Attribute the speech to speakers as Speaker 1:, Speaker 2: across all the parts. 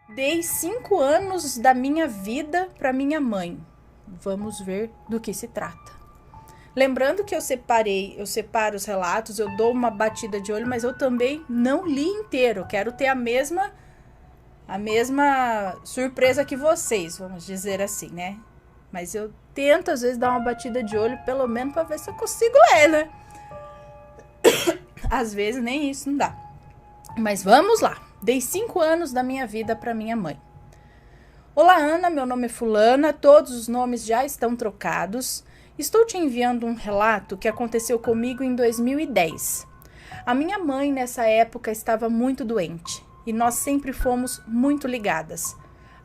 Speaker 1: Dei 5 anos da minha vida para minha mãe. Vamos ver do que se trata. Lembrando que eu separo os relatos, eu dou uma batida de olho, mas eu também não li inteiro. Quero ter a mesma surpresa que vocês, vamos dizer assim, né? Mas eu tento às vezes dar uma batida de olho, pelo menos para ver se eu consigo ler, né? Às vezes nem isso não dá. Mas vamos lá. Dei 5 anos da minha vida para minha mãe. Olá, Ana, meu nome é Fulana, todos os nomes já estão trocados. Estou te enviando um relato que aconteceu comigo em 2010. A minha mãe, nessa época, estava muito doente e nós sempre fomos muito ligadas.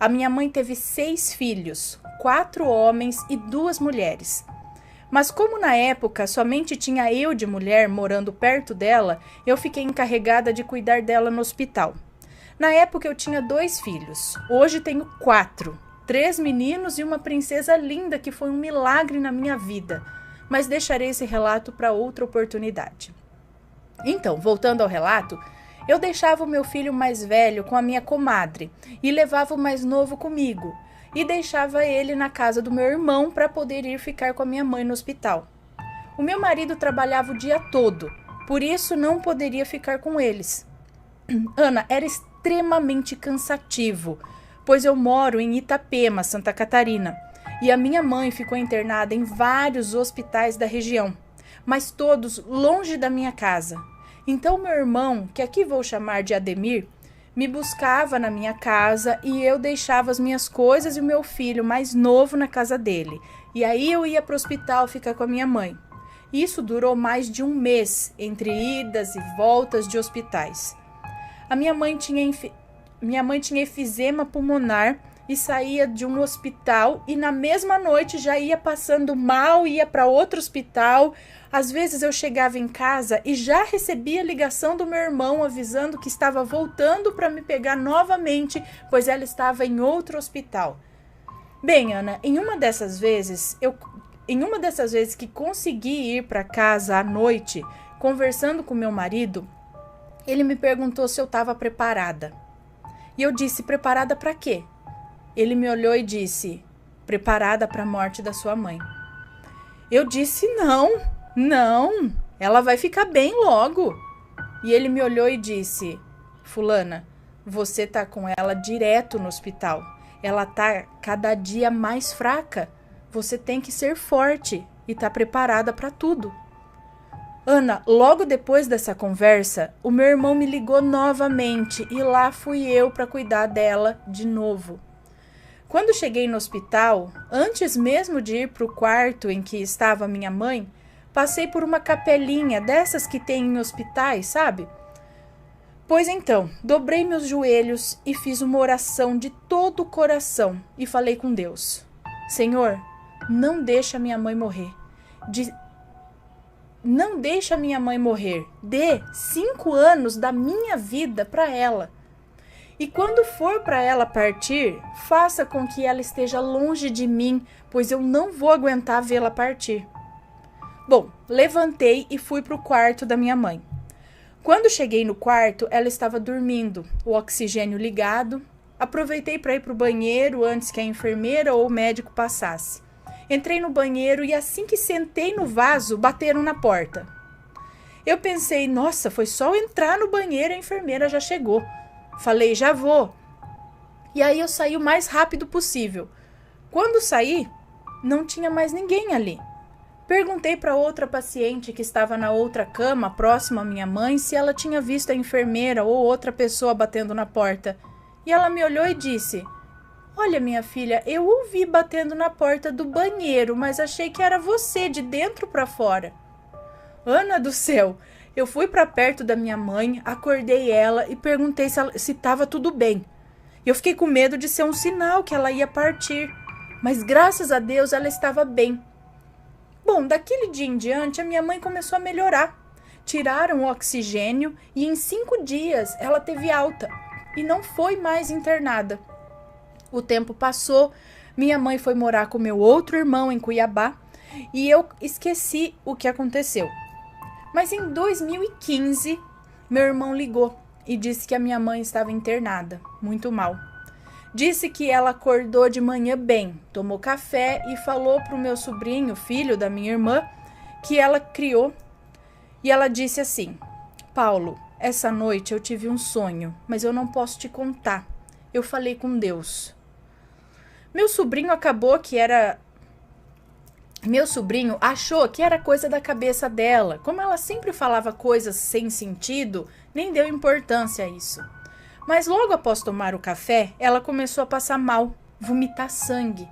Speaker 1: A minha mãe teve 6 filhos, 4 homens e 2 mulheres. Mas como na época somente tinha eu de mulher morando perto dela, eu fiquei encarregada de cuidar dela no hospital. Na época eu tinha 2 filhos, hoje tenho 4, 3 meninos e uma princesa linda que foi um milagre na minha vida, mas deixarei esse relato para outra oportunidade. Então, voltando ao relato, eu deixava o meu filho mais velho com a minha comadre e levava o mais novo comigo e deixava ele na casa do meu irmão para poder ir ficar com a minha mãe no hospital. O meu marido trabalhava o dia todo, por isso não poderia ficar com eles. Ana, era extremamente cansativo, pois eu moro em Itapema, Santa Catarina, e a minha mãe ficou internada em vários hospitais da região, mas todos longe da minha casa. Então meu irmão, que aqui vou chamar de Ademir, me buscava na minha casa e eu deixava as minhas coisas e o meu filho mais novo na casa dele. E aí eu ia para o hospital ficar com a minha mãe. Isso durou mais de um mês, entre idas e voltas de hospitais. A minha mãe tinha efizema pulmonar e saía de um hospital e na mesma noite já ia passando mal, ia para outro hospital. Às vezes eu chegava em casa e já recebia ligação do meu irmão avisando que estava voltando para me pegar novamente, pois ela estava em outro hospital. Bem, Ana, em uma dessas vezes que consegui ir para casa à noite, conversando com meu marido, ele me perguntou se eu estava preparada. E eu disse, preparada para quê? Ele me olhou e disse, preparada para a morte da sua mãe. Eu disse, não, ela vai ficar bem logo. E ele me olhou e disse, Fulana, você tá com ela direto no hospital. Ela tá cada dia mais fraca. Você tem que ser forte e tá preparada para tudo. Ana, logo depois dessa conversa, o meu irmão me ligou novamente e lá fui eu para cuidar dela de novo. Quando cheguei no hospital, antes mesmo de ir para o quarto em que estava minha mãe, passei por uma capelinha dessas que tem em hospitais, sabe? Pois então, dobrei meus joelhos e fiz uma oração de todo o coração e falei com Deus. Senhor, não deixa minha mãe morrer. Não deixa minha mãe morrer. Dê 5 anos da minha vida para ela. E quando for para ela partir, faça com que ela esteja longe de mim, pois eu não vou aguentar vê-la partir. Bom, levantei e fui para o quarto da minha mãe. Quando cheguei no quarto, ela estava dormindo, o oxigênio ligado. Aproveitei para ir para o banheiro antes que a enfermeira ou o médico passasse. Entrei no banheiro e assim que sentei no vaso, bateram na porta. Eu pensei, nossa, foi só entrar no banheiro e a enfermeira já chegou. Falei, já vou. E aí eu saí o mais rápido possível. Quando saí, não tinha mais ninguém ali. Perguntei para outra paciente que estava na outra cama, próxima à minha mãe, se ela tinha visto a enfermeira ou outra pessoa batendo na porta. E ela me olhou e disse, olha, minha filha, eu ouvi batendo na porta do banheiro, mas achei que era você, de dentro para fora. Ana do céu, eu fui para perto da minha mãe, acordei ela e perguntei se estava tudo bem. Eu fiquei com medo de ser um sinal que ela ia partir, mas graças a Deus ela estava bem. Bom, daquele dia em diante a minha mãe começou a melhorar. Tiraram o oxigênio e em 5 dias ela teve alta e não foi mais internada. O tempo passou, minha mãe foi morar com meu outro irmão em Cuiabá e eu esqueci o que aconteceu. Mas em 2015, meu irmão ligou e disse que a minha mãe estava internada, muito mal. Disse que ela acordou de manhã bem, tomou café e falou para o meu sobrinho, filho da minha irmã, que ela criou. E ela disse assim: Paulo, essa noite eu tive um sonho, mas eu não posso te contar. Eu falei com Deus. Meu sobrinho achou que era coisa da cabeça dela. Como ela sempre falava coisas sem sentido, nem deu importância a isso. Mas logo após tomar o café, ela começou a passar mal, vomitar sangue.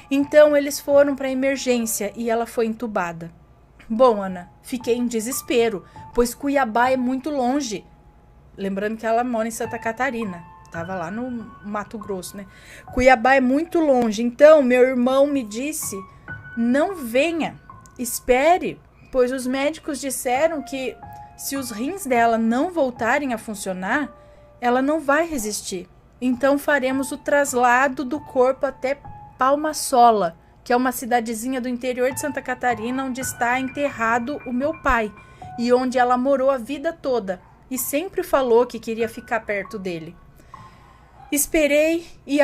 Speaker 1: Então eles foram para a emergência e ela foi entubada. Bom, Ana, fiquei em desespero, pois Cuiabá é muito longe. Lembrando que ela mora em Santa Catarina. Tava lá no Mato Grosso, né? Cuiabá é muito longe. Então, meu irmão me disse: não venha, espere, pois os médicos disseram que se os rins dela não voltarem a funcionar, ela não vai resistir. Então, faremos o traslado do corpo até Palma-Sola, que é uma cidadezinha do interior de Santa Catarina, onde está enterrado o meu pai e onde ela morou a vida toda e sempre falou que queria ficar perto dele. Esperei e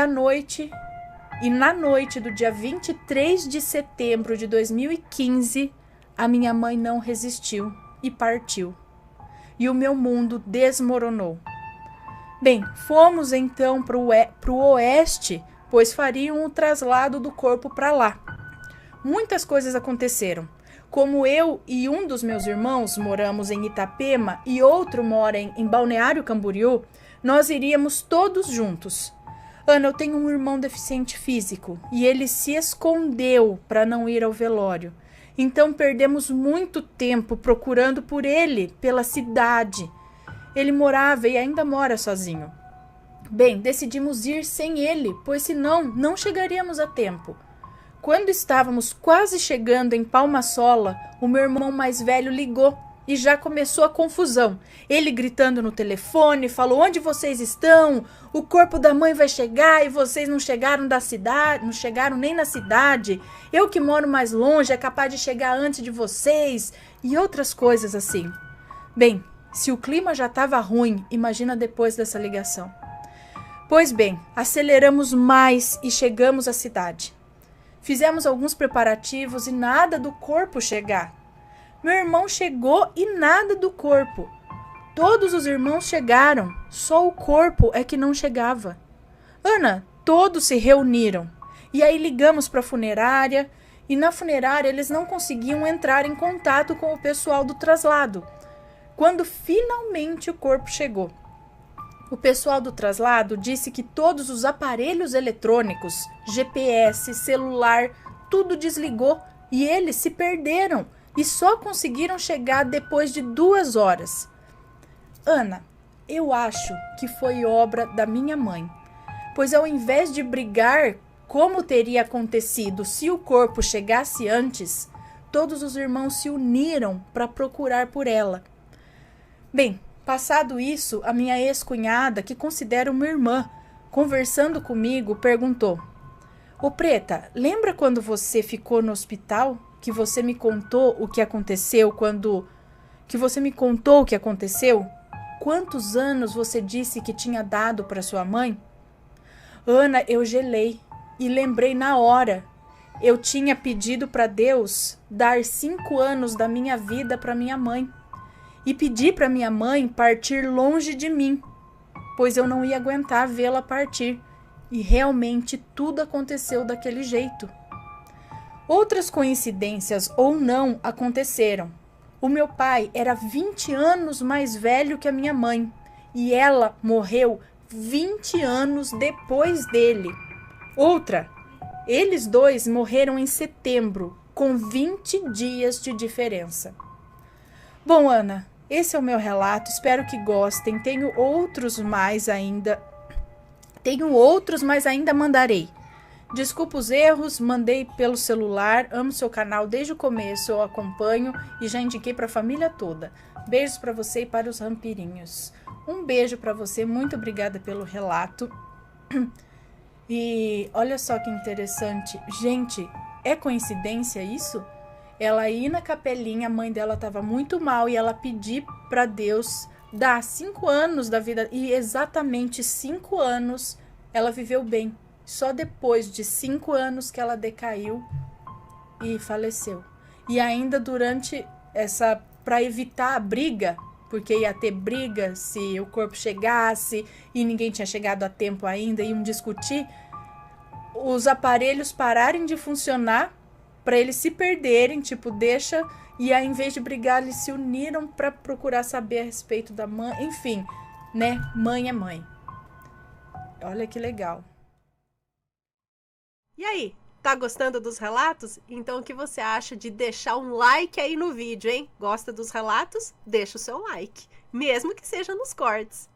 Speaker 1: na noite do dia 23 de setembro de 2015, a minha mãe não resistiu e partiu. E o meu mundo desmoronou. Bem, fomos então para o oeste, pois fariam o traslado do corpo para lá. Muitas coisas aconteceram. Como eu e um dos meus irmãos moramos em Itapema e outro mora em Balneário Camboriú, nós iríamos todos juntos. Ana, eu tenho um irmão deficiente físico e ele se escondeu para não ir ao velório. Então perdemos muito tempo procurando por ele pela cidade. Ele morava e ainda mora sozinho. Bem, decidimos ir sem ele, pois senão não chegaríamos a tempo. Quando estávamos quase chegando em Palma-Sola, o meu irmão mais velho ligou e já começou a confusão. Ele gritando no telefone, falou: onde vocês estão? O corpo da mãe vai chegar e vocês não chegaram da cidade, não chegaram nem na cidade. Eu que moro mais longe é capaz de chegar antes de vocês e outras coisas assim. Bem, se o clima já estava ruim, imagina depois dessa ligação. Pois bem, aceleramos mais e chegamos à cidade. Fizemos alguns preparativos e nada do corpo chegar. Meu irmão chegou e nada do corpo. Todos os irmãos chegaram, só o corpo é que não chegava. Ana, todos se reuniram. E aí ligamos para a funerária e na funerária eles não conseguiam entrar em contato com o pessoal do traslado. Quando finalmente o corpo chegou, o pessoal do traslado disse que todos os aparelhos eletrônicos, GPS, celular, tudo desligou e eles se perderam e só conseguiram chegar depois de 2 horas. Ana, eu acho que foi obra da minha mãe, pois ao invés de brigar como teria acontecido se o corpo chegasse antes, todos os irmãos se uniram para procurar por ela. Bem, passado isso, a minha ex-cunhada, que considero uma irmã, conversando comigo, perguntou: Ô Preta, lembra quando você ficou no hospital? Que você me contou o que aconteceu Quantos anos você disse que tinha dado para sua mãe? Ana, eu gelei e lembrei na hora. Eu tinha pedido para Deus dar 5 anos da minha vida para minha mãe. E pedi para minha mãe partir longe de mim, pois eu não ia aguentar vê-la partir. E realmente tudo aconteceu daquele jeito. Outras coincidências ou não aconteceram. O meu pai era 20 anos mais velho que a minha mãe e ela morreu 20 anos depois dele. Outra, eles dois morreram em setembro, com 20 dias de diferença. Bom, Ana, esse é o meu relato, espero que gostem. Tenho outros, mas ainda mandarei. Desculpa os erros, mandei pelo celular, amo seu canal desde o começo, eu acompanho e já indiquei para a família toda. Beijos para você e para os vampirinhos. Um beijo para você, muito obrigada pelo relato. E olha só que interessante, gente, é coincidência isso? Ela ir na capelinha, a mãe dela estava muito mal e ela pedir para Deus dar 5 anos da vida, e exatamente 5 anos ela viveu bem. Só depois de 5 anos que ela decaiu e faleceu. E ainda durante essa, para evitar a briga, porque ia ter briga se o corpo chegasse e ninguém tinha chegado a tempo ainda, iam discutir, os aparelhos pararem de funcionar para eles se perderem, tipo, deixa, e aí em vez de brigar eles se uniram para procurar saber a respeito da mãe, enfim, né? Mãe é mãe. Olha que legal.
Speaker 2: E aí, tá gostando dos relatos? Então o que você acha de deixar um like aí no vídeo, hein? Gosta dos relatos? Deixa o seu like, mesmo que seja nos cortes.